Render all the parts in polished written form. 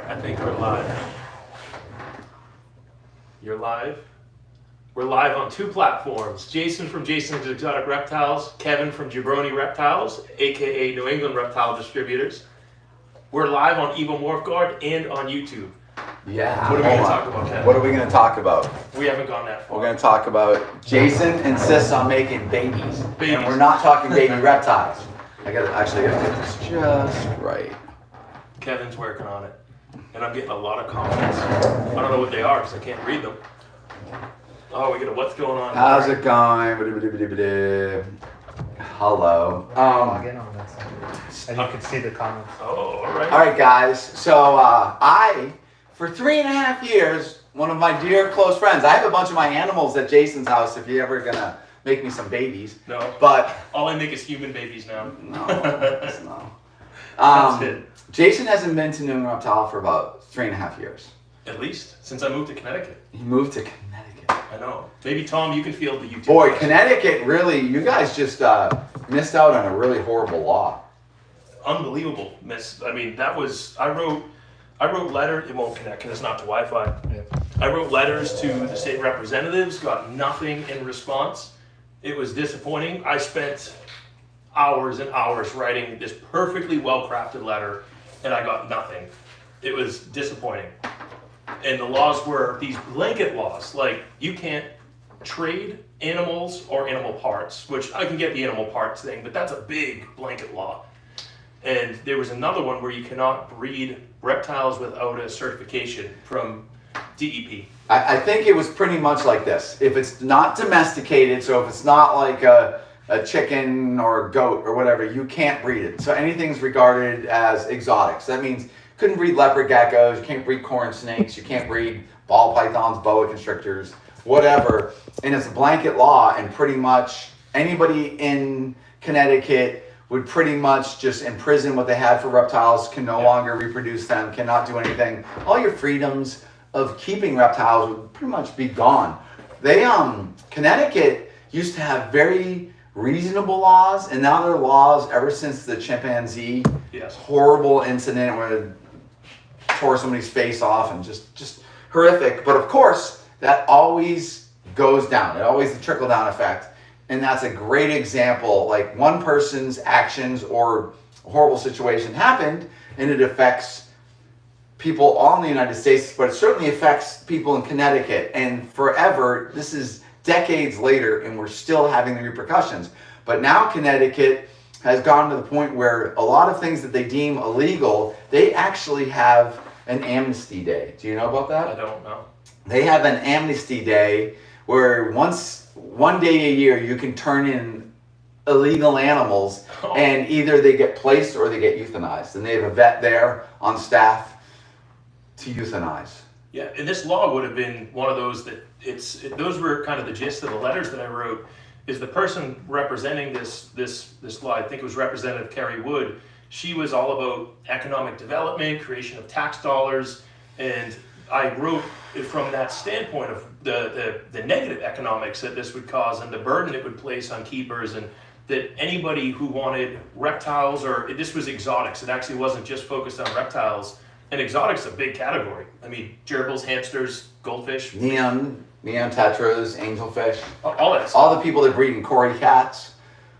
I think we're live. You're live? We're live on 2 platforms. Jason from Jason's Exotic Reptiles, Kevin from Jabroni Reptiles, aka New England Reptile Distributors. We're live on Evil Morph Guard and on YouTube. Yeah. What are we going to talk about, Kevin? What are we going to talk about? We haven't gone that far. We're going to talk about Jason insists on making babies. And we're not talking baby reptiles. I gotta get this just right. Kevin's working on it. And I'm getting a lot of comments. I don't know what they are because I can't read them. Oh, we get a what's going on? How's it going? Hello. Log in on this, and you can see the comments. Oh, all right. All right, guys. So I, for 3.5 years, one of my dear close friends. I have a bunch of my animals at Jason's house. If you're ever gonna make me some babies. No. But all I make is human babies now. no. That's it. Jason hasn't been to New England Reptile for about 3.5 years. At least since I moved to Connecticut. He moved to Connecticut. I know. Maybe Tom, you can field the YouTube. Boy, question. Connecticut really, you guys just missed out on a really horrible law. Unbelievable, miss. I mean, that was, I wrote letters, it won't connect because it's not to Wi-Fi. Yeah. I wrote letters to the state representatives, got nothing in response. It was disappointing. I spent hours and hours writing this perfectly well-crafted letter and I got nothing. It was disappointing. And the laws were these blanket laws, like you can't trade animals or animal parts, which I can get the animal parts thing, but that's a big blanket law. And there was another one where you cannot breed reptiles without a certification from DEP. I think it was pretty much like this. If it's not domesticated, so if it's not like a chicken or a goat or whatever, you can't breed it. So anything's regarded as exotic. So that means you couldn't breed leopard geckos, you can't breed corn snakes, you can't breed ball pythons, boa constrictors, whatever. And it's a blanket law, and pretty much anybody in Connecticut would pretty much just imprison what they had for reptiles, can no longer reproduce them, cannot do anything. All your freedoms of keeping reptiles would pretty much be gone. Connecticut used to have very reasonable laws, and now their laws, ever since the chimpanzee horrible incident where it tore somebody's face off and just horrific. But of course, that always goes down. It always the trickle-down effect. And that's a great example, like one person's actions or a horrible situation happened, and it affects people all in the United States, but it certainly affects people in Connecticut. And forever, this is decades later, and we're still having the repercussions. But now Connecticut has gone to the point where a lot of things that they deem illegal, they actually have an amnesty day. Do you know about that? I don't know. They have an amnesty day where one day a year you can turn in illegal animals, and either they get placed or they get euthanized. And they have a vet there on staff to euthanize. Yeah, and this law would have been one of those that those were kind of the gist of the letters that I wrote. Is the person representing this law, I think it was Representative Carrie Wood, she was all about economic development, creation of tax dollars, and I wrote it from that standpoint of the negative economics that this would cause and the burden it would place on keepers, and that anybody who wanted reptiles, or this was exotics, it actually wasn't just focused on reptiles, and exotics is a big category. I mean, gerbils, hamsters, goldfish. Neon tetras, angelfish. All that stuff. All the people that breed in Cory cats.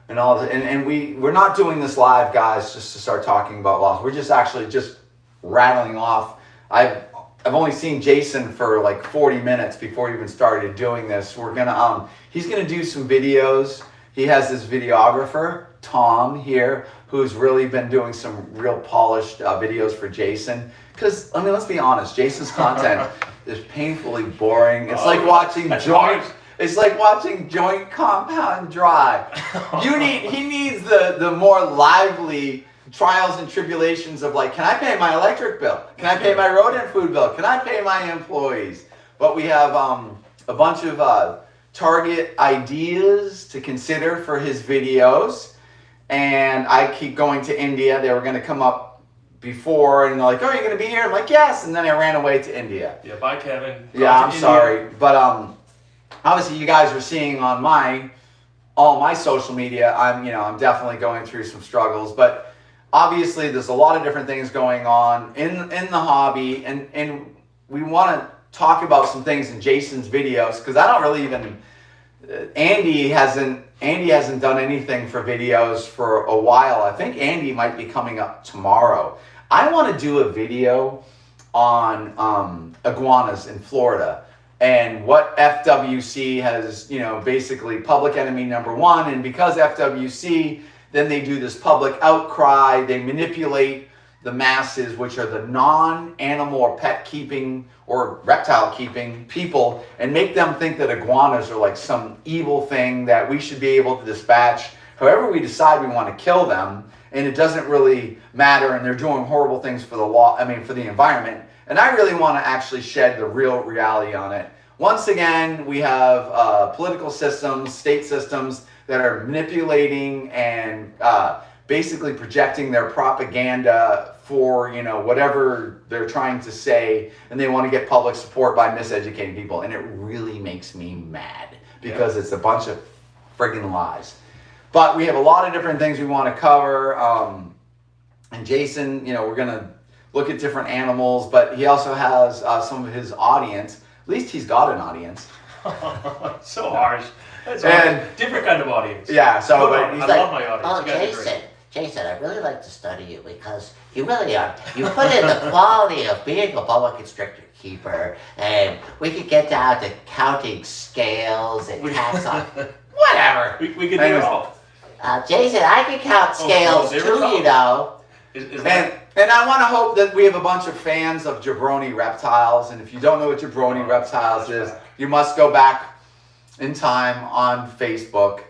And all the, and we're not doing this live, guys, just to start talking about laws. We're just actually just rattling off. I've only seen Jason for like 40 minutes before he even started doing this. We're gonna he's gonna do some videos. He has this videographer, Tom, here, who's really been doing some real polished videos for Jason. Because, I mean, let's be honest, Jason's content is painfully boring. It's like watching joint. It's like watching Joint Compound Dry. He needs the more lively trials and tribulations of like, can I pay my electric bill? Can I pay my rodent food bill? Can I pay my employees? But we have a bunch of target ideas to consider for his videos. And I keep going to India. They were going to come up before, and they're like, oh, you're going to be here? I'm like, yes. And then I ran away to India. Yeah, bye, Kevin. Yeah, I'm sorry. But obviously you guys are seeing on all my social media, I'm definitely going through some struggles. But obviously there's a lot of different things going on in the hobby, and we want to talk about some things in Jason's videos, because I don't really even Andy hasn't done anything for videos for a while. I think Andy might be coming up tomorrow. I want to do a video on iguanas in Florida and what FWC has, basically public enemy number one. And because FWC, then they do this public outcry, they manipulate the masses, which are the non-animal or pet keeping or reptile keeping people, and make them think that iguanas are like some evil thing that we should be able to dispatch however we decide we want to kill them, and it doesn't really matter, and they're doing horrible things for for the environment. And I really want to actually shed the real reality on it. Once again, we have political systems, state systems that are manipulating and basically projecting their propaganda for whatever they're trying to say, and they want to get public support by miseducating people, and it really makes me mad because it's a bunch of friggin' lies. But we have a lot of different things we want to cover, and Jason, we're gonna look at different animals, but he also has some of his audience. At least he's got an audience. So harsh. That's And- different kind of audience. Yeah, so But but he's I like, love my audience. Oh, You guys are great. Jason, I really like to study you because you really are. You put in the quality of being a public constrictor keeper, and we could get down to counting scales and cats on whatever. We can do it Anyways. all. Jason, I can count scales they were too, tough. Is that and I want to hope that we have a bunch of fans of Jabroni Reptiles, and if you don't know what Jabroni Reptiles is, you must go back in time on Facebook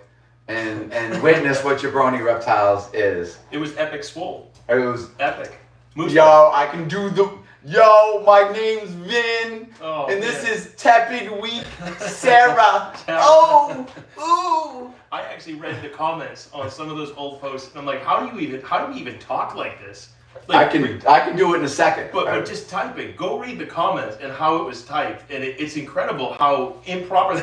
and witness what Jabroni Reptiles is. it was epic swole. It was, Epic. Moose I can do my name's Vin, Oh, and this man. is Tepid Weak Sarah. Oh, ooh. I actually read the comments on some of those old posts, and I'm like, how do we even talk like this? Like, I can do it in a second. But just typing. Go read the comments and how it was typed, and it's incredible how improper.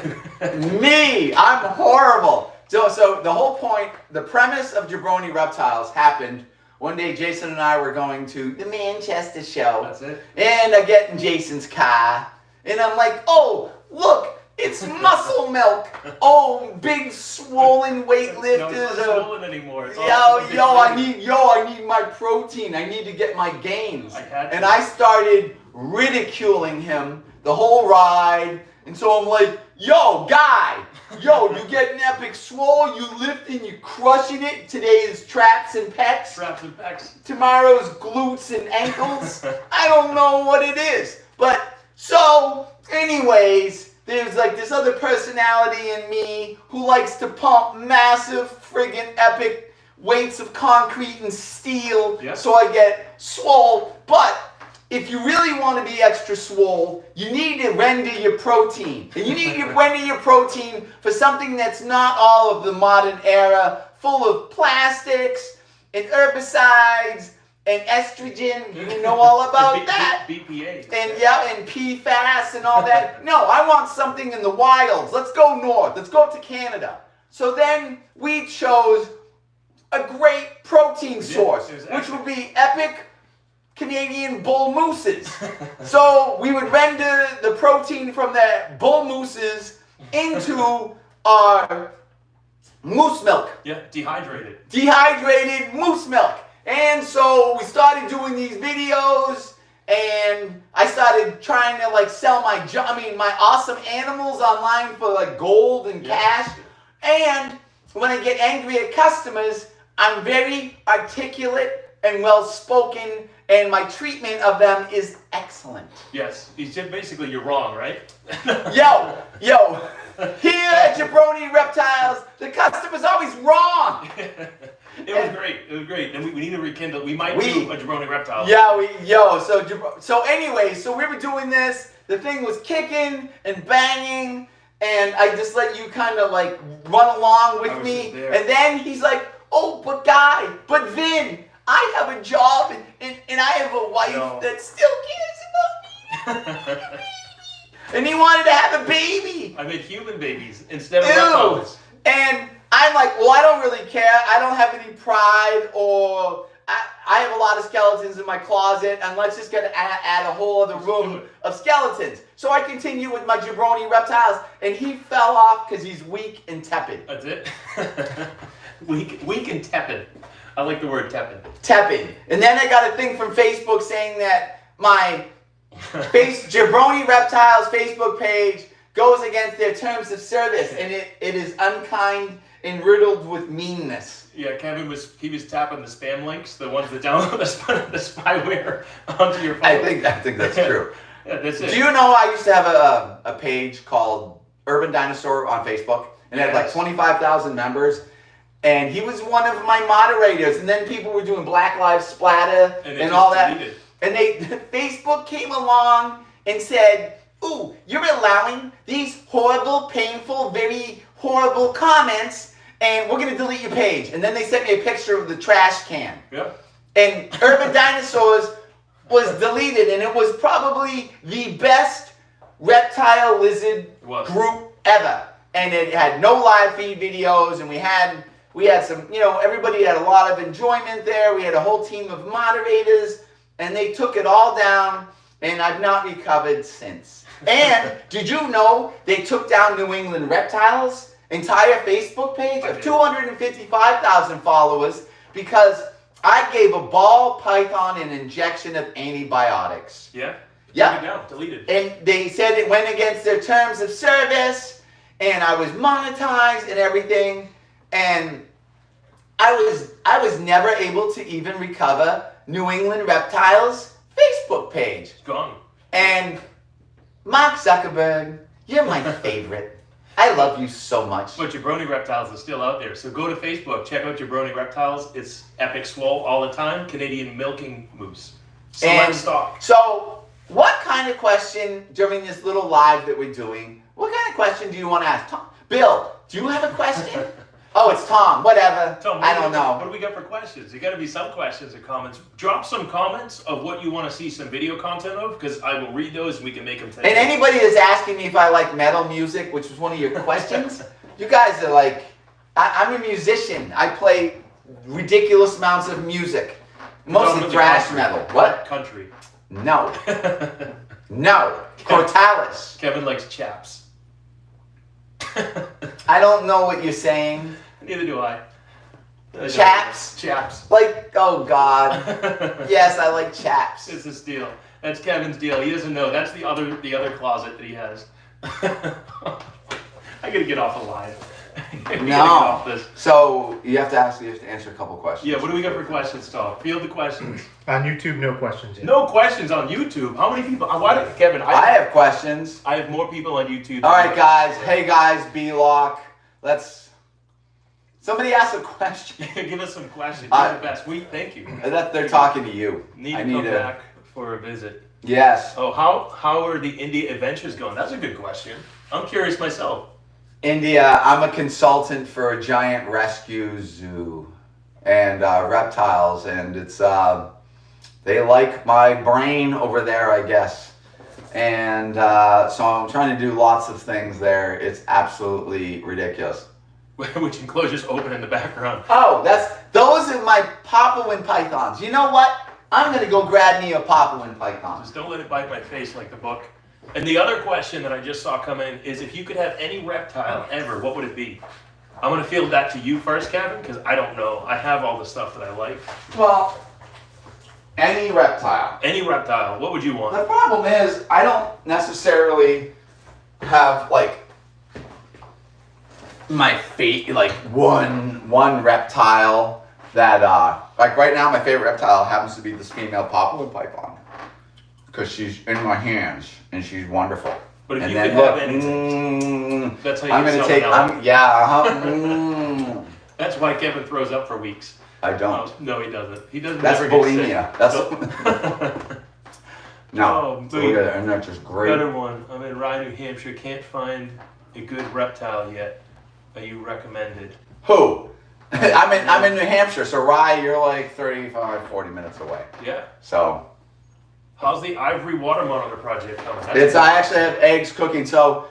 Me, I'm horrible. So the whole point, the premise of Jabroni Reptiles happened one day. Jason and I were going to the Manchester show. That's it. And I get in Jason's car, and I'm like, oh, look, it's Muscle Milk. Oh, big swollen No, weightlifters. it's not swollen anymore. It's all I need my protein. I need to get my gains. I had to. And I started ridiculing him the whole ride. And so I'm like, yo, guy, you getting epic swole, you lifting, you crushing it. Today's traps and pecs. Straps and pecs. Tomorrow's glutes and ankles. I don't know what it is. But so, anyways, there's like this other personality in me who likes to pump massive friggin' epic weights of concrete and steel. Yep. So I get swole. But if you really want to be extra swole, you need to render your protein. And you need to render your protein for something that's not all of the modern era, full of plastics and herbicides and estrogen. You know all about that. BPA. And PFAS and all that. No, I want something in the wilds. Let's go north. Let's go up to Canada. So then we chose a great protein source, it was which would be epic Canadian bull mooses. So we would render the protein from the bull mooses into our moose milk. Yeah, dehydrated. Dehydrated moose milk. And so we started doing these videos, and I started trying to like sell my awesome animals online for like gold and cash. And when I get angry at customers, I'm very articulate and well spoken, and my treatment of them is excellent. Yes, he said basically you're wrong, right? Yo, here at Jabroni Reptiles, the customer's always wrong. It was great. And we need to rekindle. We might do a Jabroni Reptile. Yeah, so anyway, so we were doing this. The thing was kicking and banging, and I just let you kind of like run along with me. And then he's like, oh, but Vin, I have a job and I have a wife that still cares about me. And he wanted to have a baby. I made human babies instead of Ew. reptiles. And I'm like, well, I don't really care. I don't have any pride or I have a lot of skeletons in my closet, and let's just get add a whole other room of skeletons. So I continue with my jabroni reptiles, and he fell off because he's weak and tepid. That's it. weak and tepid. I like the word tepid. Tepid. And then I got a thing from Facebook saying that my Jabroni Reptiles Facebook page goes against their terms of service, and it is unkind and riddled with meanness. Yeah, Kevin was tapping the spam links, the ones that download the spyware onto your phone. I think that's true. Yeah, that's it. Do you know I used to have a page called Urban Dinosaur on Facebook, and it had like 25,000 members, and he was one of my moderators, and then people were doing Black Lives Splatter and all that. Deleted. And Facebook came along and said, "Ooh, you're allowing these horrible, painful, very horrible comments, and we're gonna delete your page." And then they sent me a picture of the trash can. Yeah. And Urban Dinosaurs was deleted, and it was probably the best reptile lizard group ever. And it had no live feed videos, and we had some, everybody had a lot of enjoyment there. We had a whole team of moderators, and they took it all down, and I've not recovered since. And did you know they took down New England Reptiles' entire Facebook page of 255,000 followers because I gave a ball python an injection of antibiotics. Yeah? Yeah. Took it down, deleted. And they said it went against their terms of service, and I was monetized and everything, and I was never able to even recover New England Reptiles' Facebook page. It's gone. And Mark Zuckerberg, you're my favorite. I love you so much. But Jabroni Reptiles is still out there. So go to Facebook, check out Jabroni Reptiles. It's epic swole all the time. Canadian milking moose. Select stock. So, what kind of question during this little live that we're doing, what kind of question do you want to ask? Tom, Bill, do you have a question? Oh, it's Tom. Whatever. Tom, I don't know. What do we got for questions? You got to be some questions or comments. Drop some comments of what you want to see some video content of, because I will read those and we can make them today. And anybody that's asking me if I like metal music, which was one of your questions, you guys are like, I'm a musician. I play ridiculous amounts of music, mostly thrash metal. What? Country. No. No. Cortalis. Kevin likes chaps. I don't know what you're saying. Neither do I. Chaps? Chaps. Like, oh God. Yes, I like chaps. It's his deal. That's Kevin's deal. He doesn't know. That's the other closet that he has. I gotta get off the line. No. So you have to answer a couple questions. Yeah, what do we got for questions, Tom? Field the questions. On YouTube, no questions yet. No questions on YouTube. How many people? Kevin, I have questions. I have more people on YouTube. All right, guys. Hey, guys. B-Lock. Somebody ask a question. Give us some questions. You're the best. Thank you. They're talking to you. Need to come back for a visit. Yes. Oh, how are the India adventures going? That's a good question. I'm curious myself. India, I'm a consultant for a giant rescue zoo and reptiles, and it's they like my brain over there, I guess. And so I'm trying to do lots of things there. It's absolutely ridiculous. Which enclosures open in the background. Oh, those are my Papuan pythons. You know what? I'm gonna go grab me a Papuan python. Just don't let it bite my face like the book. And the other question that I just saw come in is, if you could have any reptile ever, what would it be? I'm gonna field that to you first, Kevin, because I don't know. I have all the stuff that I like. Well, any reptile. Any reptile, what would you want? The problem is, I don't necessarily have my fate, one reptile that right now my favorite reptile happens to be this female Papuan python because she's in my hands and she's wonderful. But if and you then could look, have anything, that's how you I'm get gonna take. salmonella. That's why Kevin throws up for weeks. I don't. No, he doesn't. He doesn't. That's never get bulimia. sick. That's no. So look at it, and that's just great. Better one. I'm in Rye, New Hampshire. Can't find a good reptile yet. Are you recommended? Who? I'm in New Hampshire, so Rye, you're like 35, 40 minutes away. Yeah. So. How's the ivory water monitor project coming? I actually have eggs cooking. So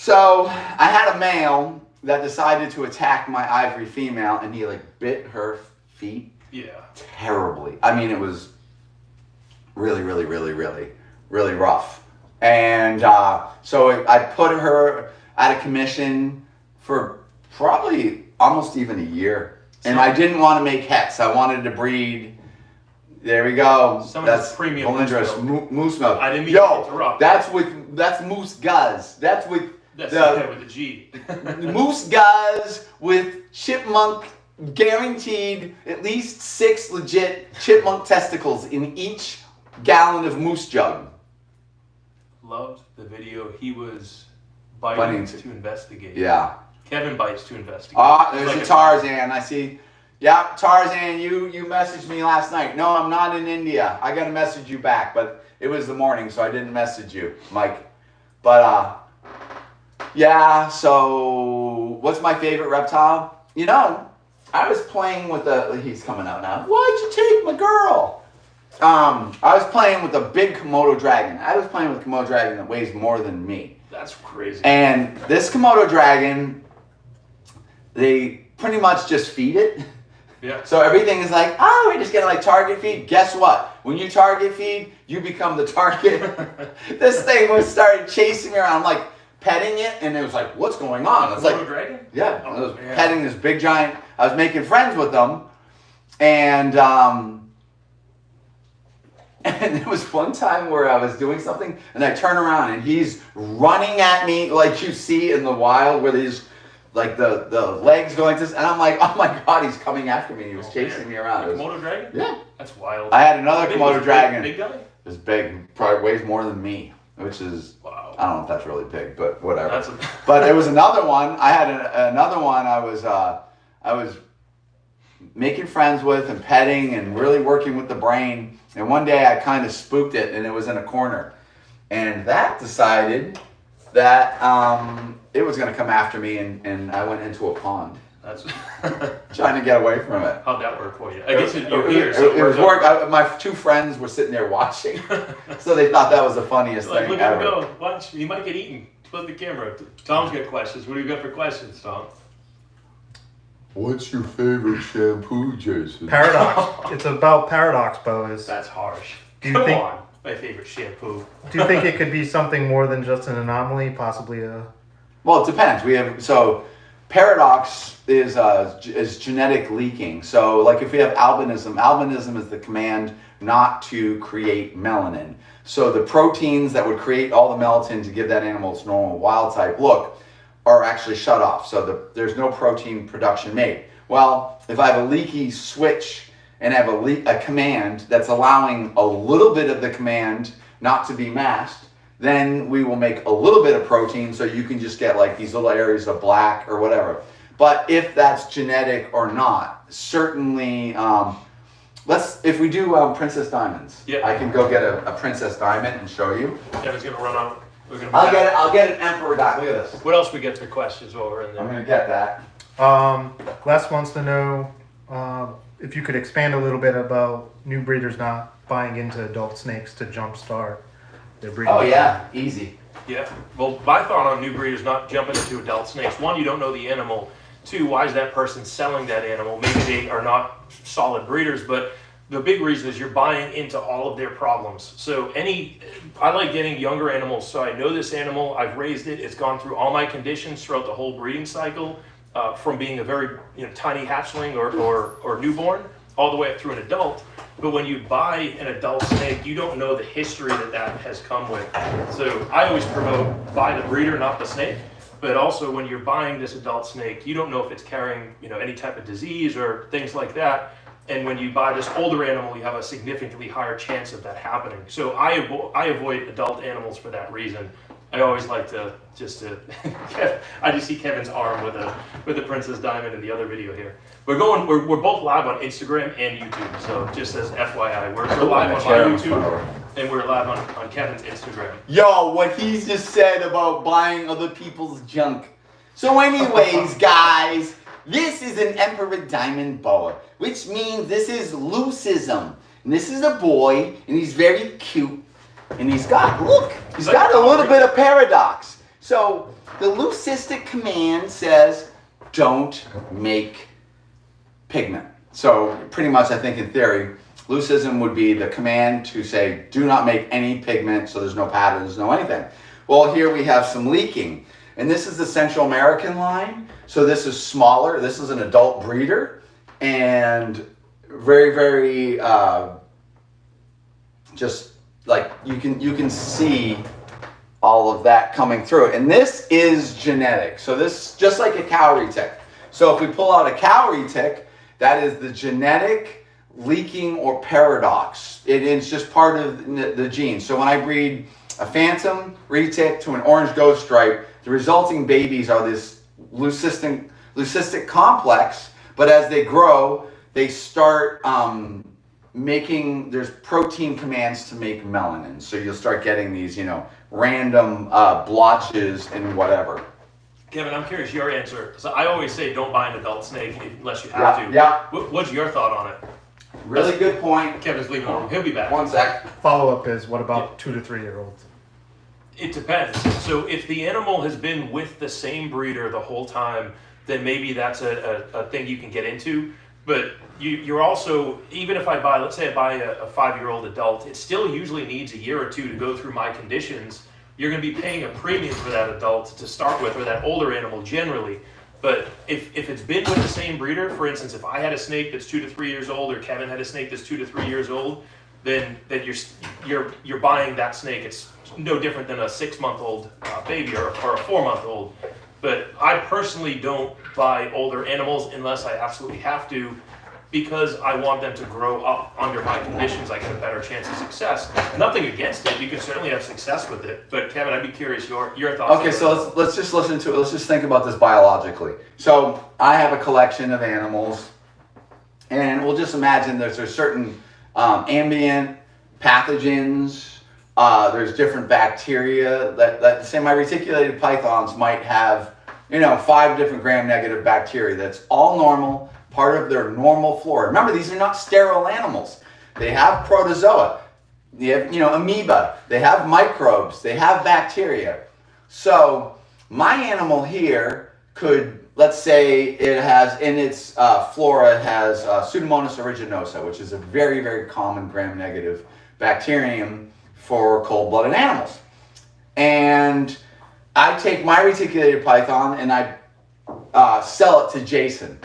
I had a male that decided to attack my ivory female, and he bit her feet. Yeah. terribly. I mean, it was really, really, really, really, really rough. And so I put her out of commission for probably almost even a year. And I didn't want to make hets. I wanted to breed. There we go. That's premium Valindrus moose milk. I didn't mean to interrupt. That's moose guzz. That's with with the G. moose guzz with chipmunk, guaranteed at least 6 legit chipmunk testicles in each gallon of moose jug. Loved the video. He was biting to investigate. Yeah. Kevin bites to investigate. There's a Tarzan. I see. Yeah, Tarzan, you messaged me last night. No, I'm not in India. I got to message you back, but it was the morning, so I didn't message you, Mike. But, yeah, so what's my favorite reptile? You know, I was playing with he's coming out now. Why'd you take my girl? I was playing with a big Komodo dragon. I was playing with a Komodo dragon that weighs more than me. That's crazy. And this Komodo dragon, they pretty much just feed it. Yeah. So everything is like, oh, we just get like target feed. Guess what? When you target feed, you become the target. This thing started chasing me around. I'm like petting it, and it was like, what's going on? It's like, dragon? Yeah. I was petting this big giant. I was making friends with them, and there was one time where I was doing something, and I turn around, and he's running at me like you see in the wild, where he's like the legs going to, and I'm like, oh my god, he's coming after me. He was chasing me around. Komodo dragon? Yeah. That's wild. I had another Komodo dragon. Big guy? It's big. Probably weighs more than me, which is, wow. I don't know if that's really big, but whatever. That's But there was another one. I had another one I was making friends with and petting and really working with the brain. And one day I kind of spooked it, and it was in a corner. And that decided that it was going to come after me, and I went into a pond. That's trying to get away from it. How'd that work for you? I guess you're here. So it was work. My 2 friends were sitting there watching, so they thought that was the funniest thing look ever. at him go. Watch. He might get eaten. Flip the camera. Tom's got questions. What do you got for questions, Tom? What's your favorite shampoo, Jason? Paradox. It's about paradox boas. That's harsh. Do you Come think- on. My favorite shampoo. Do you think it could be something more than just an anomaly? Possibly a. Well, it depends. Paradox is genetic leaking. So, like if we have albinism is the command not to create melanin. So the proteins that would create all the melatonin to give that animal its normal wild type look are actually shut off. So there's no protein production made. Well, if I have a leaky switch and have a command that's allowing a little bit of the command not to be masked, then we will make a little bit of protein so you can just get like these little areas of black or whatever. But if that's genetic or not, certainly, if we do Princess Diamonds, yeah. I can go get a Princess Diamond and show you. Kevin's gonna run out. I'll get an Emperor Diamond. Look at this. What else we get for questions while we're in there? I'm gonna get that. Les wants to know if you could expand a little bit about new breeders not buying into adult snakes to jumpstart their breeding. Oh yeah, easy. Yeah. Well, my thought on new breeders not jumping into adult snakes. 1, you don't know the animal. 2, why is that person selling that animal? Maybe they are not solid breeders, but the big reason is you're buying into all of their problems. So I like getting younger animals. So I know this animal, I've raised it, it's gone through all my conditions throughout the whole breeding cycle, from being a very tiny hatchling or newborn, all the way up through an adult. But when you buy an adult snake, you don't know the history that has come with. So I always promote buy the breeder, not the snake. But also when you're buying this adult snake, you don't know if it's carrying any type of disease or things like that. And when you buy this older animal, you have a significantly higher chance of that happening. So I avoid adult animals for that reason. I always like to I just see Kevin's arm with a Princess Diamond in the other video here. We're both live on Instagram and YouTube. So just as FYI, we're live on my YouTube and we're live on Kevin's Instagram. Yo, what he's just said about buying other people's junk. So anyways, guys, this is an Emperor Diamond boa, which means this is leucism. And this is a boy, and he's very cute. And he's got a little bit of paradox. So the leucistic command says, don't make pigment. So pretty much, I think in theory, leucism would be the command to say, do not make any pigment, so there's no patterns, no anything. Well, here we have some leaking. And this is the Central American line. So this is smaller. This is an adult breeder. And very, very, just like you can see all of that coming through. And this is genetic. So this, just like a cowrie tick. So if we pull out a cowrie tick, that is the genetic leaking or paradox. It's just part of the gene. So when I breed a phantom retic to an orange ghost stripe, the resulting babies are this leucistic complex, but as they grow, they start there's protein commands to make melanin. So you'll start getting these, random blotches and whatever. Kevin, I'm curious your answer. So I always say don't buy an adult snake unless you have to. Yeah. What's your thought on it? Really good point. Kevin's leaving the room. He'll be back. One sec. Follow-up is, what about 2 to 3 year olds? It depends. So if the animal has been with the same breeder the whole time, then maybe that's a thing you can get into. But you're also, even if let's say I buy a 5-year-old adult, it still usually needs a year or two to go through my conditions. You're going to be paying a premium for that adult to start with, or that older animal generally. But if it's been with the same breeder, for instance, if I had a snake that's 2 to 3 years old, or Kevin had a snake that's 2 to 3 years old, then you're buying that snake. It's no different than a 6-month-old baby or a 4-month-old. But I personally don't buy older animals unless I absolutely have to, because I want them to grow up under my conditions. I get a better chance of success. Nothing against it. You can certainly have success with it. But Kevin, I'd be curious your thoughts. Okay, so let's just listen to it. Let's just think about this biologically. So I have a collection of animals, and we'll just imagine there's certain ambient pathogens. There's different bacteria that say my reticulated pythons might have, 5 different gram-negative bacteria. That's all normal, part of their normal flora. Remember, these are not sterile animals. They have protozoa. They have, amoeba. They have microbes. They have bacteria. So my animal here could, let's say it has, in its flora, has Pseudomonas aeruginosa, which is a very, very common gram-negative bacterium for cold-blooded animals. And I take my reticulated python and I sell it to Jason.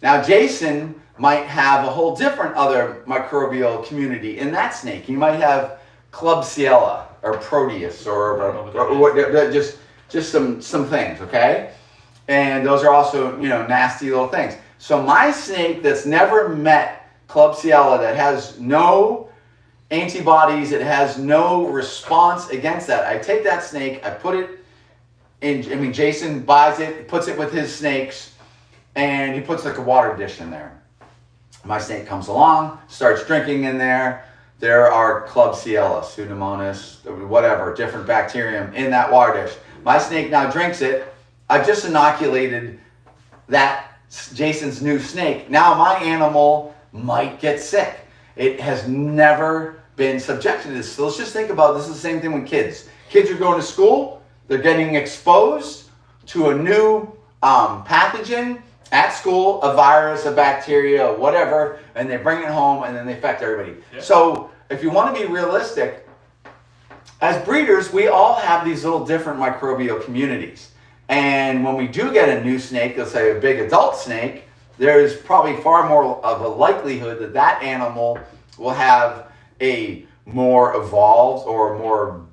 Now Jason might have a whole different other microbial community in that snake. You might have Klebsiella or Proteus or just some things, okay? And those are also, nasty little things. So my snake that's never met Klebsiella, that has no antibodies, it has no response against that. I take that snake, I put it in, Jason buys it, puts it with his snakes, and he puts like a water dish in there. My snake comes along, starts drinking in there. There are Klebsiella, Pseudomonas, whatever, different bacterium in that water dish. My snake now drinks it. I've just inoculated that Jason's new snake. Now my animal might get sick. It has never been subjected to this. So let's just think about this. Is the same thing with kids. Kids are going to school. They're getting exposed to a new pathogen at school, a virus, a bacteria, whatever, and they bring it home and then they affect everybody. Yeah. So if you want to be realistic, as breeders, we all have these little different microbial communities. And when we do get a new snake, let's say a big adult snake, there's probably far more of a likelihood that that animal will have a more evolved or more,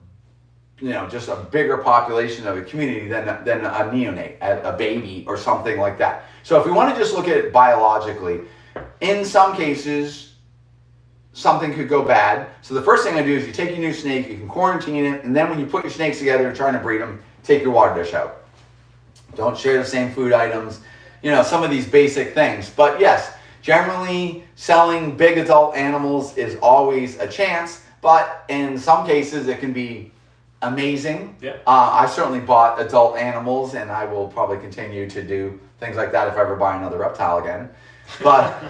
just a bigger population of a community than a neonate, a baby or something like that. So if we want to just look at it biologically, in some cases, something could go bad. So the first thing I do is you take your new snake, you can quarantine it, and then when you put your snakes together and trying to breed them, take your water dish out. Don't share the same food items, some of these basic things. But yes, generally selling big adult animals is always a chance, but in some cases it can be amazing. Yeah. I certainly bought adult animals, and I will probably continue to do things like that if I ever buy another reptile again. But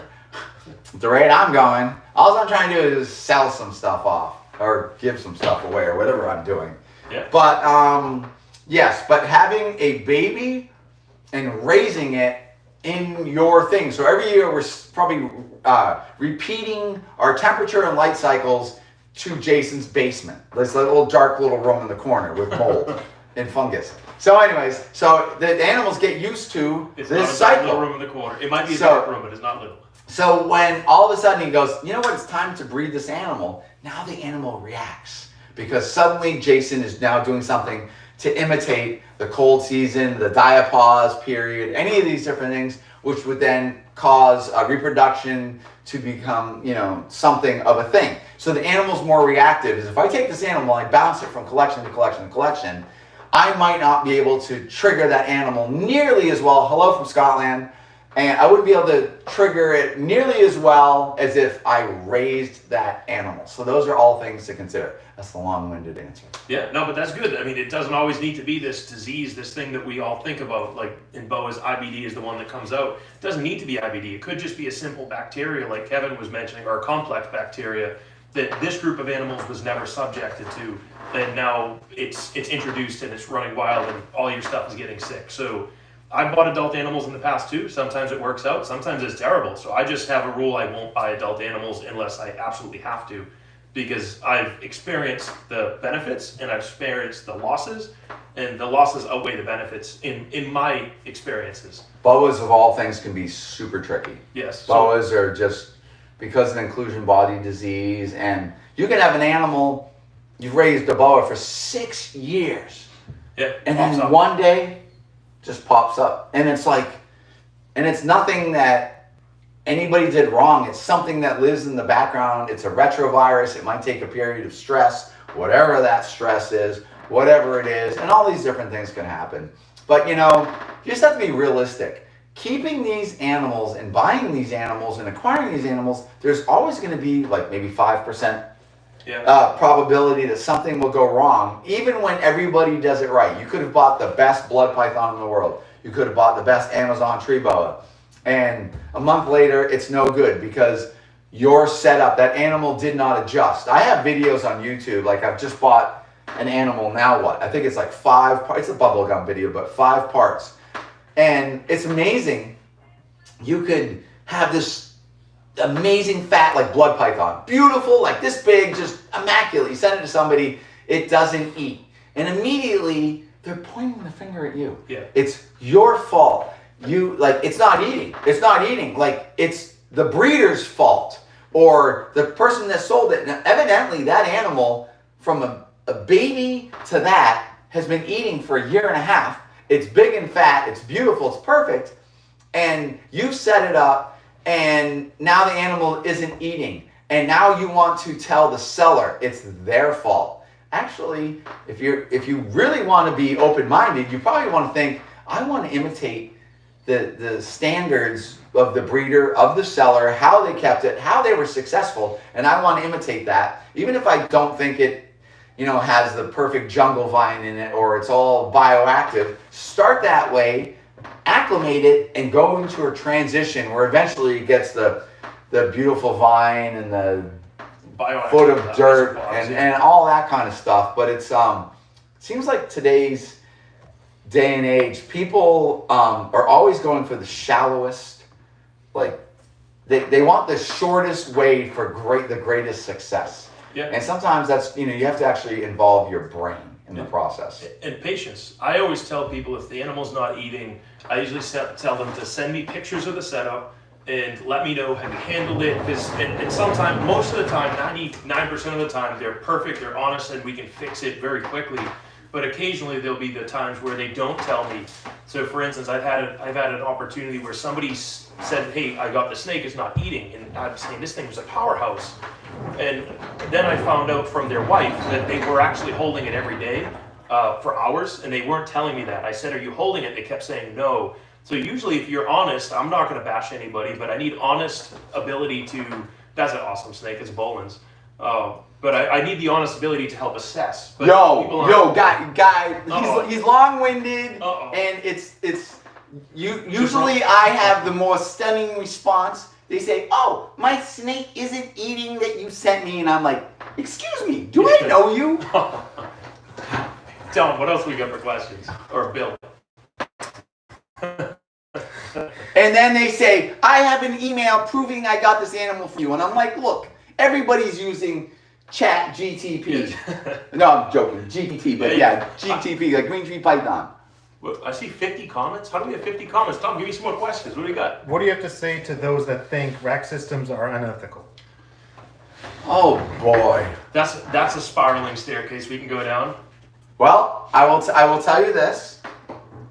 the rate I'm going, all I'm trying to do is sell some stuff off or give some stuff away or whatever I'm doing. Yeah. But yes, but having a baby and raising it in your thing. So every year we're probably repeating our temperature and light cycles to Jason's basement. There's a little dark little room in the corner with mold and fungus. So anyways, so the animals get used to It's this not a cycle. little room in the corner. It might be a dark room, but it's not little. So when all of a sudden he goes, you know what, it's time to breed this animal, now the animal reacts. Because suddenly Jason is now doing something to imitate the cold season, the diapause period, any of these different things, which would then cause reproduction to become, something of a thing. So the animal's more reactive. Is if I take this animal and I bounce it from collection to collection to collection, I might not be able to trigger that animal nearly as well. Hello from Scotland. And I wouldn't be able to trigger it nearly as well as if I raised that animal. So those are all things to consider. That's the long-winded answer. Yeah, no, but that's good. I mean, it doesn't always need to be this disease, this thing that we all think about. Like in Boa's, IBD is the one that comes out. It doesn't need to be IBD. It could just be a simple bacteria, like Kevin was mentioning, or a complex bacteria that this group of animals was never subjected to. And now it's introduced and it's running wild and all your stuff is getting sick. So I've bought adult animals in the past too. Sometimes it works out, sometimes it's terrible. So I just have a rule: I won't buy adult animals unless I absolutely have to, because I've experienced the benefits and I've experienced the losses, and the losses outweigh the benefits in my experiences. Boas of all things can be super tricky. Yes. Boas are just because of inclusion body disease, and you can have an animal, you've raised a boa for 6 years, Yeah. and pops then up. one day just pops up, and it's like, and it's nothing that anybody did wrong. It's something that lives in the background. It's a retrovirus. It might take a period of stress, whatever that stress is, whatever it is, and all these different things can happen. But you just have to be realistic. Keeping these animals and buying these animals and acquiring these animals, there's always going to be like maybe 5% probability that something will go wrong, even when everybody does it right. You could have bought the best blood python in the world. You could have bought the best Amazon tree boa. And a month later, it's no good because your setup, that animal did not adjust. I have videos on YouTube, like I've just bought an animal, now what? I think it's like 5 parts. It's a bubblegum video, but 5 parts. And it's amazing. You could have this amazing fat, like blood python, beautiful, like this big, just immaculate. You send it to somebody, it doesn't eat. And immediately they're pointing the finger at you. Yeah. It's your fault. It's not eating. It's not eating. Like, it's the breeder's fault or the person that sold it. Now, evidently that animal, from a baby to that, has been eating for 1.5 years. It's big and fat. It's beautiful. It's perfect. And you've set it up, and now the animal isn't eating. And now you want to tell the seller it's their fault. Actually, if you really want to be open-minded, you probably want to think, I want to imitate the standards of the breeder, of the seller, how they kept it, how they were successful, and I want to imitate that. Even if I don't think it has the perfect jungle vine in it or it's all bioactive, start that way, acclimate it, and go into a transition where eventually it gets the beautiful vine and the foot of dirt and all that kind of stuff. But it's seems like today's day and age, people are always going for the shallowest, like they want the shortest way for the greatest success. Yeah. And sometimes that's, you have to actually involve your brain in the process. And patience. I always tell people if the animal's not eating, I usually tell them to send me pictures of the setup and let me know how you handled it. And sometimes, most of the time, 99% of the time, they're perfect, they're honest, and we can fix it very quickly. But occasionally there'll be the times where they don't tell me. So for instance, I've had an opportunity where somebody said, hey, I got the snake, it's not eating. And I'm saying this thing was a powerhouse. And then I found out from their wife that they were actually holding it every day for hours, and they weren't telling me that. I said, are you holding it? They kept saying no. So usually if you're honest, I'm not going to bash anybody, but I need honest ability to, that's an awesome snake, it's Boland's. But I need the honest ability to help assess. But guy, he's long-winded, and it's usually I have the more stunning response. They say, oh, my snake isn't eating that you sent me, and I'm like, excuse me, do I know you? Tell him, what else we got for questions? Or Bill? And then they say, I have an email proving I got this animal for you. And I'm like, look, everybody's using Chat GTP. No, I'm joking. GPT, but yeah, GTP, like Green Tree Python. Well, I see 50 comments. How do we have 50 comments? Tom, give me some more questions. What do you got? What do you have to say to those that think rack systems are unethical? Oh boy. That's a spiraling staircase we can go down. Well, I will tell you this,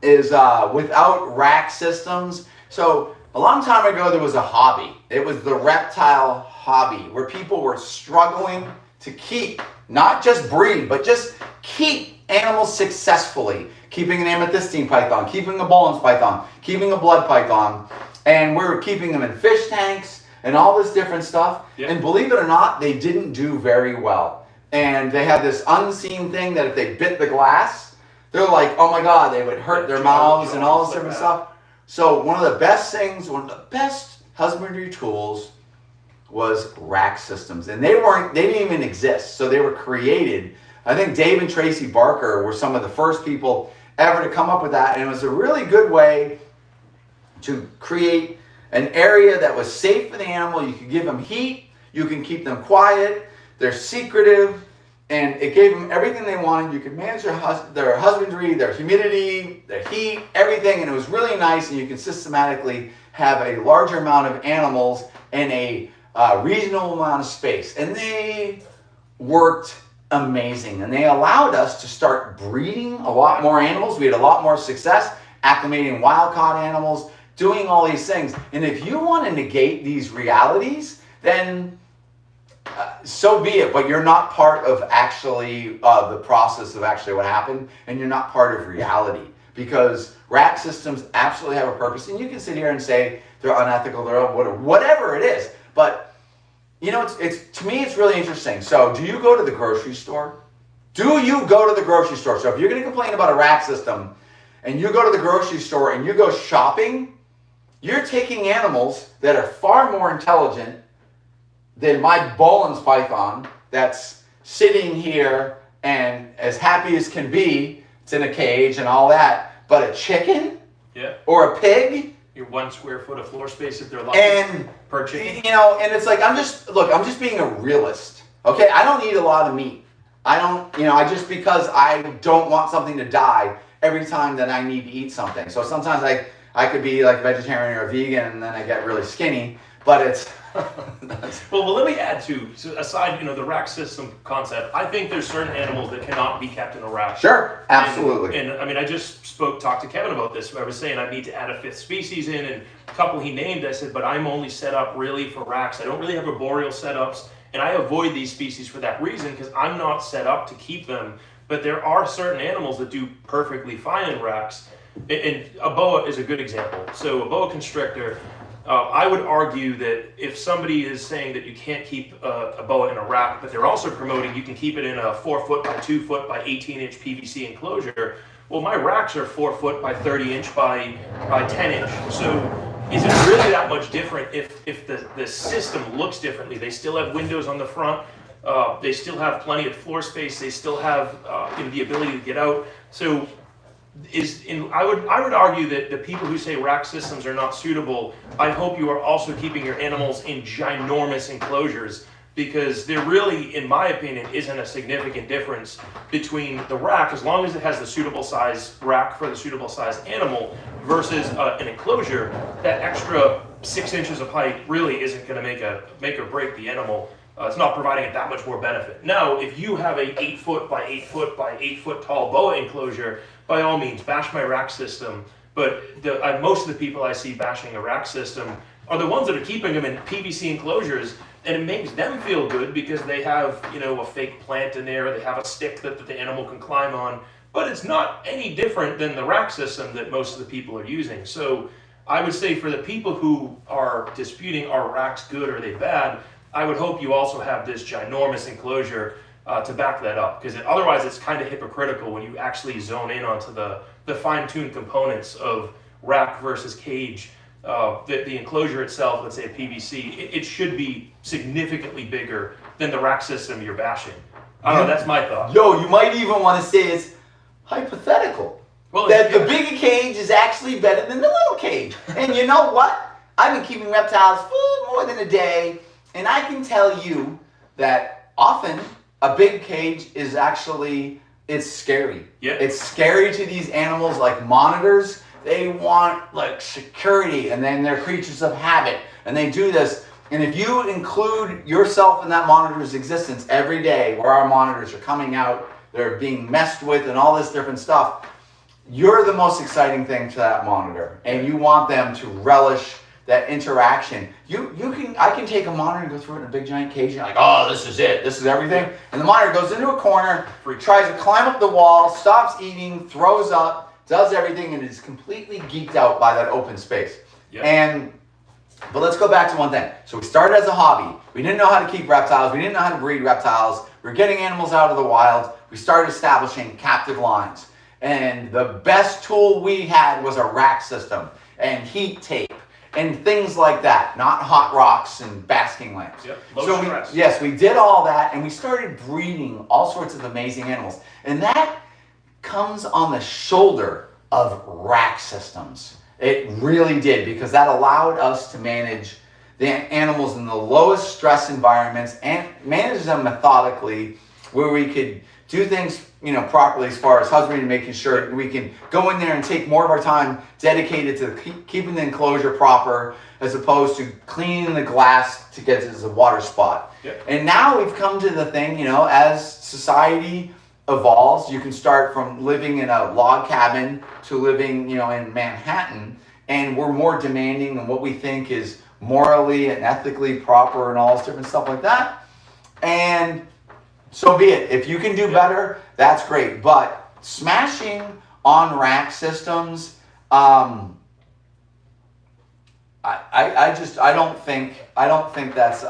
is without rack systems, so a long time ago there was a hobby. It was the reptile hobby, where people were struggling to keep, not just breed, but just keep animals successfully. Keeping an amethystine python, keeping a Boehler's python, keeping a blood python, and we were keeping them in fish tanks and all this different stuff. Yep. And believe it or not, they didn't do very well. And they had this unseen thing that if they bit the glass, they're like, oh my God, they would hurt their mouths and all this different stuff. So one of the best things, one of the best husbandry tools was rack systems. And they didn't even exist. So they were created. I think Dave and Tracy Barker were some of the first people ever to come up with that. And it was a really good way to create an area that was safe for the animal. You could give them heat. You can keep them quiet. They're secretive. And it gave them everything they wanted. You could manage their husbandry, their humidity, their heat, everything. And it was really nice. And you can systematically have a larger amount of animals in a reasonable amount of space. And they worked amazing. And they allowed us to start breeding a lot more animals. We had a lot more success acclimating wild-caught animals, doing all these things. And if you want to negate these realities, then so be it. But you're not part of actually the process of actually what happened, and you're not part of reality. Because rack systems absolutely have a purpose. And you can sit here and say they're unethical, they're whatever it is. But you know, it's to me, it's really interesting. So do you go to the grocery store? Do you go to the grocery store? So if you're going to complain about a rack system and you go to the grocery store and you go shopping, you're taking animals that are far more intelligent than my Boehler's python that's sitting here and as happy as can be. It's in a cage and all that. But a chicken or a pig, your 1 square foot of floor space if they're lucky and per chicken. you know, and it's like I'm just being a realist. Okay, I don't eat a lot of meat. Because I don't want something to die every time that I need to eat something. So sometimes I could be like a vegetarian or a vegan, and then I get really skinny. But it's well, let me add too. So aside, the rack system concept, I think there's certain animals that cannot be kept in a rack. Sure, absolutely. And I mean, I just talked to Kevin about this. I was saying I need to add a 5th species in, and a couple he named. I said, but I'm only set up really for racks. I don't really have arboreal setups, and I avoid these species for that reason because I'm not set up to keep them. But there are certain animals that do perfectly fine in racks, and a boa is a good example. So a boa constrictor. I would argue that if somebody is saying that you can't keep a boa in a rack, but they're also promoting you can keep it in a 4 foot by 2 foot by 18-inch PVC enclosure, well, my racks are 4 foot by 30 inch by 10 inch. So is it really that much different if the system looks differently? They still have windows on the front. They still have plenty of floor space. They still have the ability to get out. So I would argue that the people who say rack systems are not suitable, I hope you are also keeping your animals in ginormous enclosures, because there really, in my opinion, isn't a significant difference between the rack, as long as it has the suitable size rack for the suitable size animal, versus an enclosure. That extra 6 inches of height really isn't going to make or break the animal. It's not providing it that much more benefit. Now, if you have a 8 foot by 8 foot by 8 foot tall boa enclosure, by all means, bash my rack system. But most of the people I see bashing a rack system are the ones that are keeping them in PVC enclosures, and it makes them feel good because they have, a fake plant in there, they have a stick that the animal can climb on. But it's not any different than the rack system that most of the people are using. So I would say for the people who are disputing are racks good or are they bad, I would hope you also have this ginormous enclosure to back that up, because otherwise it's kind of hypocritical when you actually zone in onto the fine-tuned components of rack versus cage. The enclosure itself, let's say a PVC, it should be significantly bigger than the rack system you're bashing. I don't know, that's my thought. Yo, you might even want to say it's hypothetical. that the big cage is actually better than the little cage. And you know what? I've been keeping reptiles for more than a day, and I can tell you that often a big cage is actually, it's scary. Yeah. It's scary to these animals like monitors. They want like security, and then they're creatures of habit, and they do this. And if you include yourself in that monitor's existence every day, where our monitors are coming out, they're being messed with and all this different stuff, you're the most exciting thing to that monitor, and you want them to relish that interaction. I can take a monitor and go through it in a big giant cage, and you're like, oh, this is it, this is everything. And the monitor goes into a corner, tries to climb up the wall, stops eating, throws up, does everything, and is completely geeked out by that open space. Yep. But let's go back to one thing. So we started as a hobby. We didn't know how to keep reptiles. We didn't know how to breed reptiles. We were getting animals out of the wild. We started establishing captive lines. And the best tool we had was a rack system and heat tape and things like that, not hot rocks and basking lamps. Yep. Yes, we did all that, and we started breeding all sorts of amazing animals. And that comes on the shoulder of rack systems. It really did, because that allowed us to manage the animals in the lowest stress environments and manage them methodically, where we could do things, properly as far as husbandry and making sure we can go in there and take more of our time dedicated to keeping the enclosure proper, as opposed to cleaning the glass to get to the water spot. Yep. And now we've come to the thing, as society evolves, you can start from living in a log cabin to living, in Manhattan, and we're more demanding than what we think is morally and ethically proper and all this different stuff like that. And so be it. If you can do better, that's great. But smashing on rack systems, I don't think that's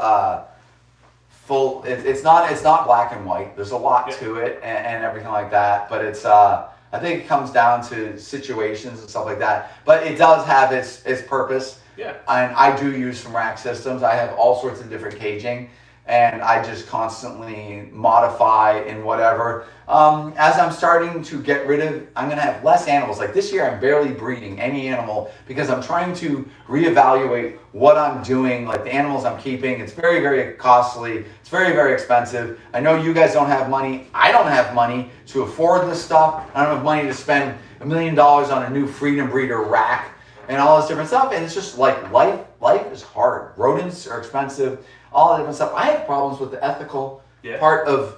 full. It's not black and white. There's a lot to it and everything like that. But it's I think it comes down to situations and stuff like that. But it does have its purpose. Yeah. And I do use some rack systems. I have all sorts of different caging, and I just constantly modify and whatever. As I'm starting to get rid of, I'm going to have less animals. Like this year, I'm barely breeding any animal because I'm trying to reevaluate what I'm doing, like the animals I'm keeping. It's very, very costly. It's very, very expensive. I know you guys don't have money. I don't have money to afford this stuff. I don't have money to spend $1 million on a new Freedom Breeder rack and all this different stuff. And it's just like life is hard. Rodents are expensive, all that different stuff. I have problems with the ethical part of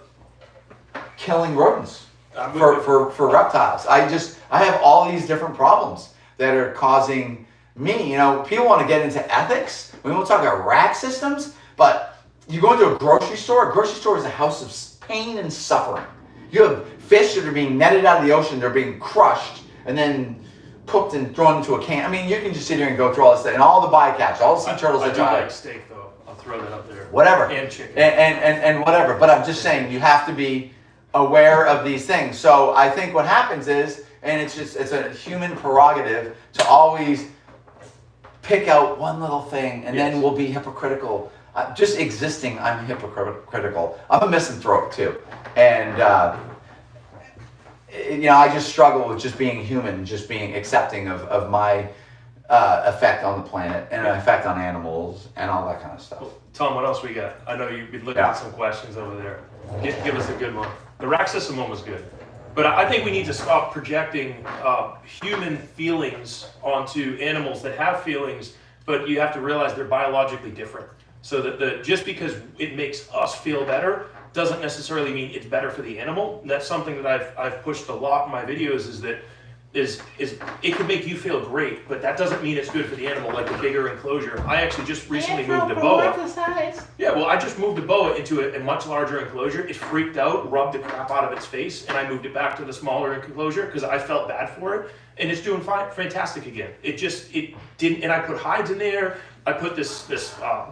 killing rodents for reptiles. I have all these different problems that are causing me, people want to get into ethics. We won't talk about rack systems, but you go into a grocery store is a house of pain and suffering. You have fish that are being netted out of the ocean, they're being crushed and then cooked and thrown into a can. I mean, you can just sit here and go through all this stuff, and all the bycatch, all the sea turtles that die. I do like steak though. I'll throw that up there. Whatever. And chicken. And whatever. But I'm just saying, you have to be aware of these things. So I think what happens is, and it's a human prerogative to always pick out one little thing, and then we'll be hypocritical. Just existing, I'm hypocritical. I'm a misanthrope too. And I just struggle with just being human, just being accepting of my effect on the planet and an effect on animals and all that kind of stuff. Well, Tom, what else we got? I know you've been looking at some questions over there. Give us a good one. The rack system one was good. But I think we need to stop projecting human feelings onto animals that have feelings, but you have to realize they're biologically different. So that just because it makes us feel better doesn't necessarily mean it's better for the animal. And that's something that I've pushed a lot in my videos, is that is it can make you feel great, but that doesn't mean it's good for the animal, like the bigger enclosure. I actually just recently moved a boa. Yeah, well, I just moved a boa into a much larger enclosure. It freaked out, rubbed the crap out of its face, and I moved it back to the smaller enclosure because I felt bad for it. And it's doing fantastic again. It didn't, and I put hides in there. I put this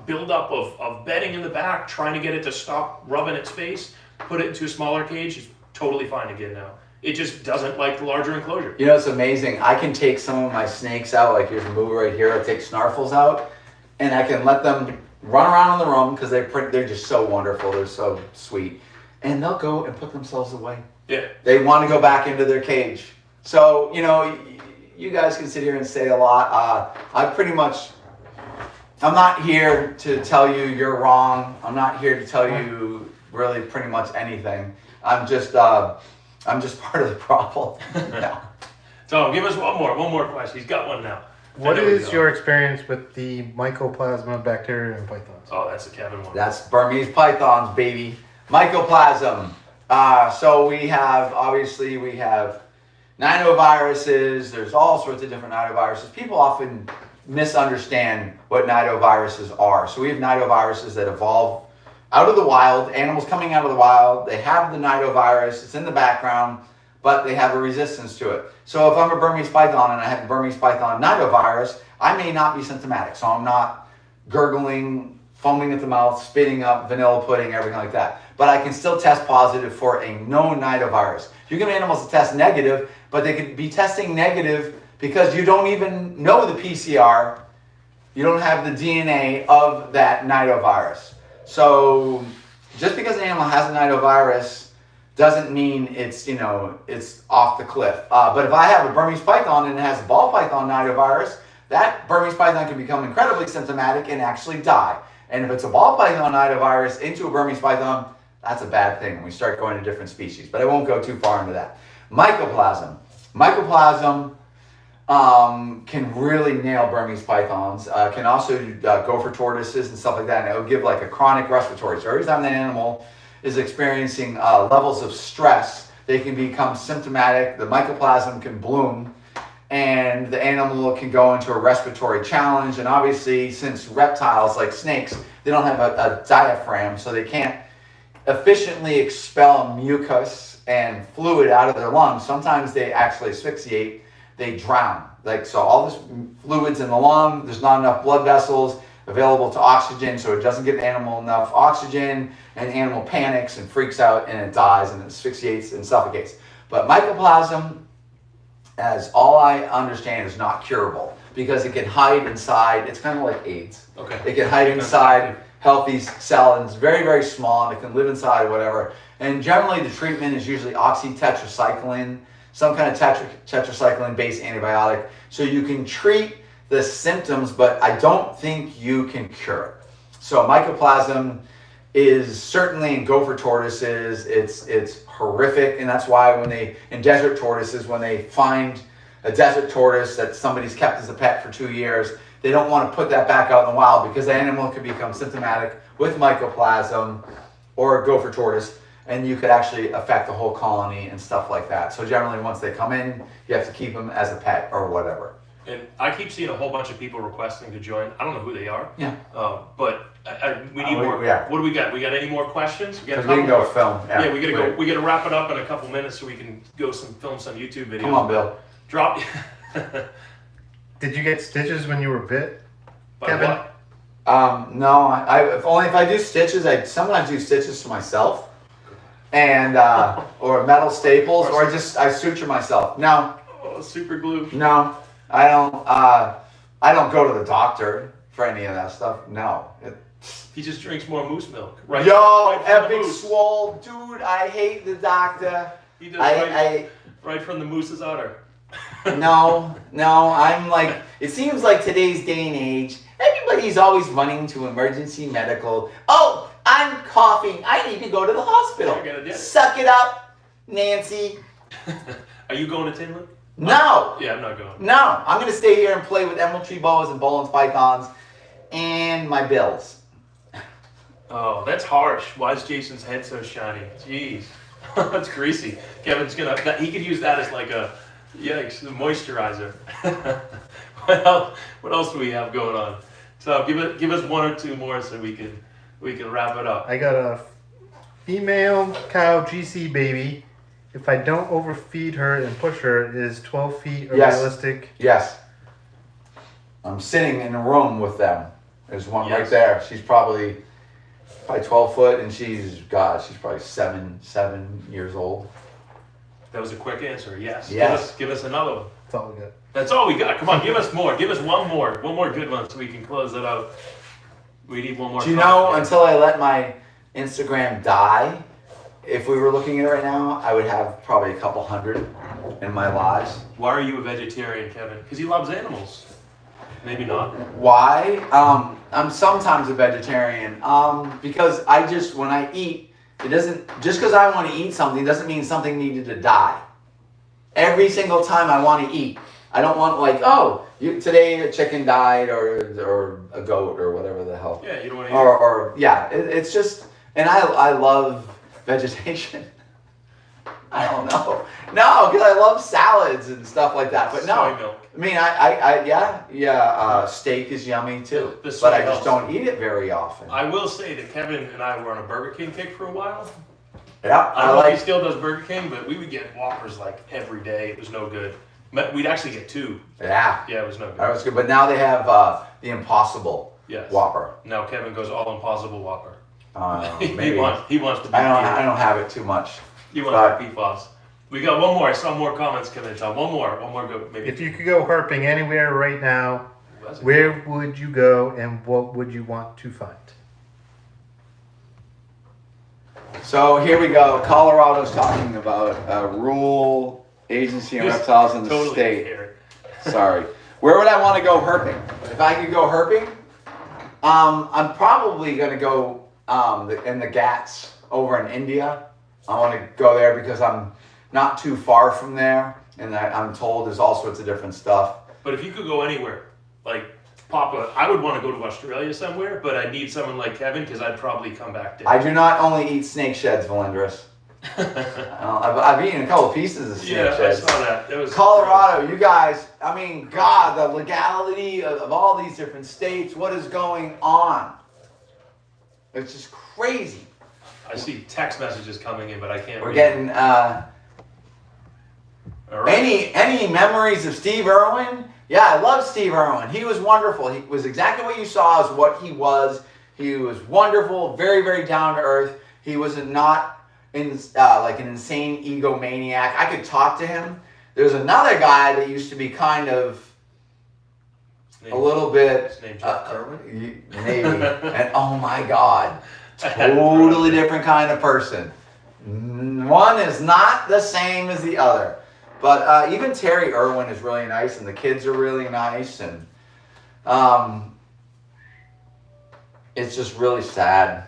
buildup of bedding in the back, trying to get it to stop rubbing its face. Put it into a smaller cage. It's totally fine again now. It just doesn't like the larger enclosure. It's amazing. I can take some of my snakes out, like here's Moo right here. I take Snarfles out, and I can let them run around in the room because they're just so wonderful. They're so sweet, and they'll go and put themselves away. Yeah. They want to go back into their cage. So, you know, you guys can sit here and say a lot. I'm not here to tell you you're wrong. I'm not here to tell you really pretty much anything. I'm just part of the problem. No. So give us one more question. He's got one now. What is your experience with the Mycoplasma bacteria in pythons? Oh, that's a Kevin one. That's Burmese pythons, baby. Mycoplasm. So we have nitoviruses. There's all sorts of different nitoviruses. People often misunderstand what nitoviruses are. So we have nitoviruses that evolve out of the wild, animals coming out of the wild. They have the nitovirus. It's in the background, but they have a resistance to it. So if I'm a Burmese python and I have the Burmese python nitovirus, I may not be symptomatic. So I'm not gurgling, foaming at the mouth, spitting up vanilla pudding, everything like that. But I can still test positive for a known nitovirus. You can get animals to test negative, but they could be testing negative because you don't even know the PCR. You don't have the DNA of that nitovirus. So just because an animal has a nitovirus doesn't mean it's off the cliff. But if I have a Burmese python and it has a ball python nitovirus, that Burmese python can become incredibly symptomatic and actually die. And if it's a ball python nitovirus into a Burmese python, that's a bad thing when we start going to different species. But I won't go too far into that. Mycoplasm. Mycoplasm can really nail Burmese pythons. Can also gopher tortoises and stuff like that. And it will give like a chronic respiratory. So every time that animal is experiencing levels of stress, they can become symptomatic. The mycoplasm can bloom and the animal can go into a respiratory challenge. And obviously, since reptiles like snakes, they don't have a diaphragm, so they can't efficiently expel mucus and fluid out of their lungs. Sometimes they actually asphyxiate, they drown. So all this fluids in the lung, there's not enough blood vessels available to oxygen, so it doesn't give the animal enough oxygen, and the animal panics and freaks out and it dies and it asphyxiates and suffocates. But mycoplasm, as all I understand, is not curable because it can hide inside. It's kind of like AIDS. Okay. It can hide inside healthy cells, and it's very, very small, and it can live inside or whatever. And generally, the treatment is usually oxytetracycline, some kind of tetracycline-based antibiotic. So you can treat the symptoms, but I don't think you can cure it. So mycoplasm is certainly in gopher tortoises, it's horrific, and that's why in desert tortoises, when they find a desert tortoise that somebody's kept as a pet for 2 years, they don't want to put that back out in the wild because the animal could become symptomatic with mycoplasm or a gopher tortoise, and you could actually affect the whole colony and stuff like that. So generally, once they come in, you have to keep them as a pet or whatever. And I keep seeing a whole bunch of people requesting to join. I don't know who they are. Yeah. But we need more. Yeah. What do we got? We got any more questions? Because we can go film. Yeah, we gotta go. We gotta wrap it up in a couple minutes so we can go film some YouTube videos. Come on, Bill. Drop. Did you get stitches when you were bit, By Kevin? what? No. If I do stitches, I sometimes do stitches to myself, and or metal staples, or I suture myself. No. Oh, super glue. No, I don't. I don't go to the doctor for any of that stuff. No. He just drinks more moose milk. Right. Yo, right from the epic moose. swole, dude. I hate the doctor. He does right from the moose's udder. No, I'm like, it seems like today's day and age, everybody's always running to emergency medical. Oh, I'm coughing. I need to go to the hospital. Suck it up, Nancy. Are you going to Tinley? No. Yeah, I'm not going. No, I'm going to stay here and play with emerald tree boas and Bolin's pythons and my bills. Oh, that's harsh. Why is Jason's head so shiny? Jeez. That's greasy. Kevin's he could use that as like a, yikes, a moisturizer. What else do we have going on? So give us one or two more so we can wrap it up. I got a female cow GC baby. If I don't overfeed her and push her, is 12 feet realistic? Yes. I'm sitting in a room with them. There's one right there. She's probably 12 foot, and she's probably seven years old. That was a quick answer. Yes. Yes. Give us another one. That's all we got. That's all we got. Come on, give us more. Give us one more good one so we can close it out. We need one more. Do you know, until I let my Instagram die, if we were looking at it right now, I would have probably a couple hundred in my lives. Why are you a vegetarian, Kevin? Because he loves animals. Maybe not. Why? I'm sometimes a vegetarian. Because I just, when I eat, it doesn't, just because I want to eat something doesn't mean something needed to die. Every single time I want to eat, I don't want like, oh, today a chicken died or a goat or whatever the hell. Yeah, you don't want to eat. Or yeah, it's just, and I love vegetation. I don't know. No, because I love salads and stuff like that. But no, Soy milk. I mean, steak is yummy too. The soy But I just helps. don't eat it very often. I will say that Kevin and I were on a Burger King kick for a while. Yeah, I don't know if he still does Burger King, but we would get Whoppers like every day. It was no good. We'd actually get 2. Yeah, Yeah, it was no good. that was good. But now they have the Impossible Yes. Whopper. Now Kevin goes all Impossible Whopper. Maybe he wants to be. I don't have it too much. He wants the PFAS. We got one more. I saw more comments coming in. One more go. Maybe. If you could go herping anywhere right now, where would you go and what would you want to find? So here we go. Colorado's talking about rural agency and reptiles in the Totally state. care. Sorry. Where would I want to go herping? If I could go herping, I'm probably going to go in the Ghats over in India. I want to go there because I'm not too far from there, and I'm told there's all sorts of different stuff. But if you could go anywhere, like Papa, I would want to go to Australia somewhere, but I need someone like Kevin because I'd probably come back dead. I do not only eat snake sheds, Valendris. I've eaten a couple pieces of snake Yeah, sheds. I saw that. It was Colorado, you guys, I mean, God, the legality of all these different states, what is going on? It's just crazy. I see text messages coming in, but I can't We're read getting, them. All right. any memories of Steve Irwin? Yeah, I love Steve Irwin. He was wonderful. He was exactly what you saw as what he was. He was wonderful, very, very down to earth. He was not like an insane egomaniac. I could talk to him. There's another guy that used to be kind of a little bit His name Jeff Kerwin? maybe, and oh my God, totally different kind of person. One is not the same as the other. But even Terry Irwin is really nice, and the kids are really nice, and it's just really sad.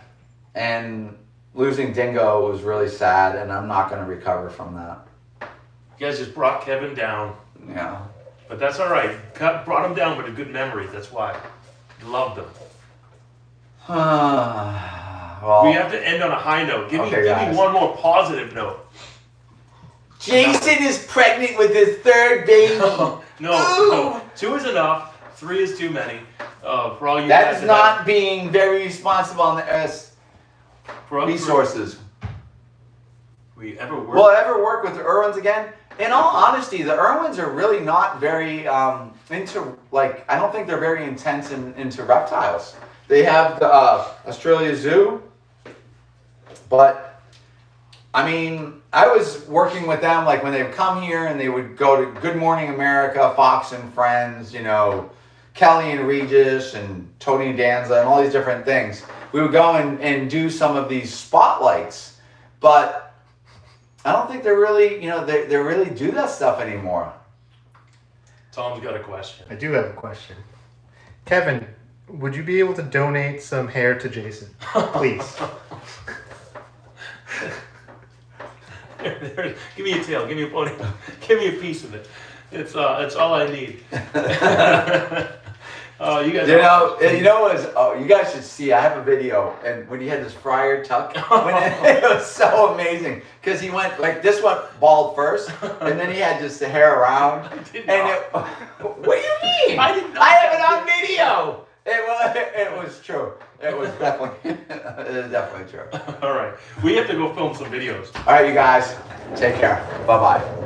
And losing Dingo was really sad, and I'm not going to recover from that. You guys just brought Kevin down, Yeah. but that's all right. Brought him down with a good memory. That's why. Loved him. Well, We have to end on a high note. Give Okay, me guys. one more positive note. Jason is pregnant with his third baby. No, 2 is enough. 3 is too many. For all you That guys is not being very responsible on the resources. We ever work. Will I ever work with the Irwins again? In all honesty, the Irwins are really not very into, like, I don't think they're very intense into reptiles. They have the Australia Zoo, but I mean, I was working with them like when they would come here and they would go to Good Morning America, Fox and Friends, you know, Kelly and Regis and Tony and Danza and all these different things. We would go and do some of these spotlights, but I don't think they're really, you know, they really do that stuff anymore. Tom's got a question. I do have a question. Kevin, would you be able to donate some hair to Jason? Please. Give me a tail. Give me a pony. Give me a piece of it. It's all I need. You guys. You know what? You guys should see. I have a video, and when he had this friar tuck, it was so amazing because he went like this went bald first, and then he had just the hair around. What do you mean? I have it on video. It was true. It was definitely true. All right, we have to go film some videos. All right, you guys, take care. Bye bye.